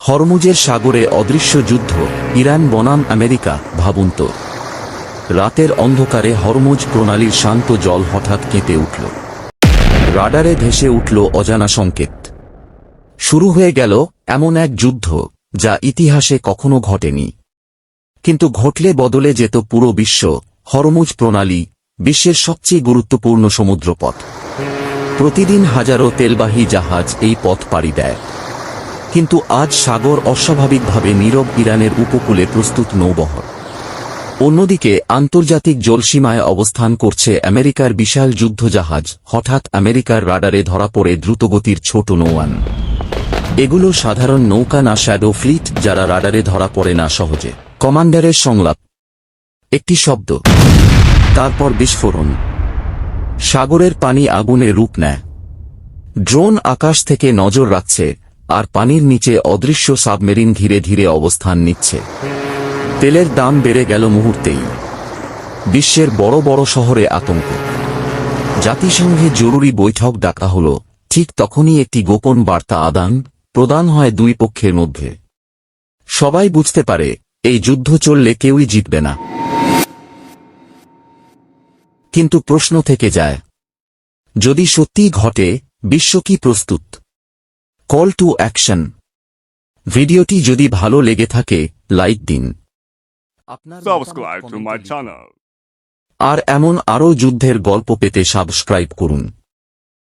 হরমুজের সাগরে অদৃশ্য যুদ্ধ, ইরান বনাম আমেরিকা। ভাবুন তো, রাতের অন্ধকারে হরমুজ প্রণালীর শান্ত জল হঠাৎ কেঁপে উঠল। রাডারে ভেসে উঠল অজানা সংকেত। শুরু হয়ে গেল এমন এক যুদ্ধ যা ইতিহাসে কখনো ঘটেনি, কিন্তু ঘটলে বদলে যেত পুরো বিশ্ব। হরমুজ প্রণালী বিশ্বের সবচেয়ে গুরুত্বপূর্ণ সমুদ্রপথ। প্রতিদিন হাজারো তেলবাহী জাহাজ এই পথ পাড়ি দেয়, কিন্তু আজ সাগর অস্বাভাবিকভাবে নীরব। ইরানের উপকূলে প্রস্তুত নৌবহর, অন্যদিকে আন্তর্জাতিক জলসীমায় অবস্থান করছে আমেরিকার বিশাল যুদ্ধজাহাজ। হঠাৎ আমেরিকার রাডারে ধরা পড়ে দ্রুতগতির ছোট নৌয়ান। এগুলো সাধারণ নৌকা না, শ্যাডো ফ্লিট, যারা রাডারে ধরা পড়ে না সহজে। কমান্ডারের সংলাপ, একটি শব্দ, তারপর বিস্ফোরণ। সাগরের পানি আগুনে রূপ নেয়। ড্রোন আকাশ থেকে নজর রাখছে, আর পানির নিচে অদৃশ্য সাবমেরিন ধীরে ধীরে অবস্থান নিচ্ছে। তেলের দাম বেড়ে গেল মুহূর্তেই। বিশ্বের বড় বড় শহরে আতঙ্ক। জাতিসংঘে জরুরি বৈঠক ডাকা হল। ঠিক তখনই একটি গোপন বার্তা আদান প্রদান হয় দুই পক্ষের মধ্যে। সবাই বুঝতে পারে এই যুদ্ধ চললে কেউই জিতবে না। কিন্তু প্রশ্ন থেকে যায়, যদি সত্যিই ঘটে, বিশ্ব কি প্রস্তুত? Call to action. ভিডিওটি যদি ভালো লেগে থাকে, লাইক দিন। Subscribe to my channel. আর এমন আরও যুদ্ধের গল্প পেতে সাবস্ক্রাইব করুন।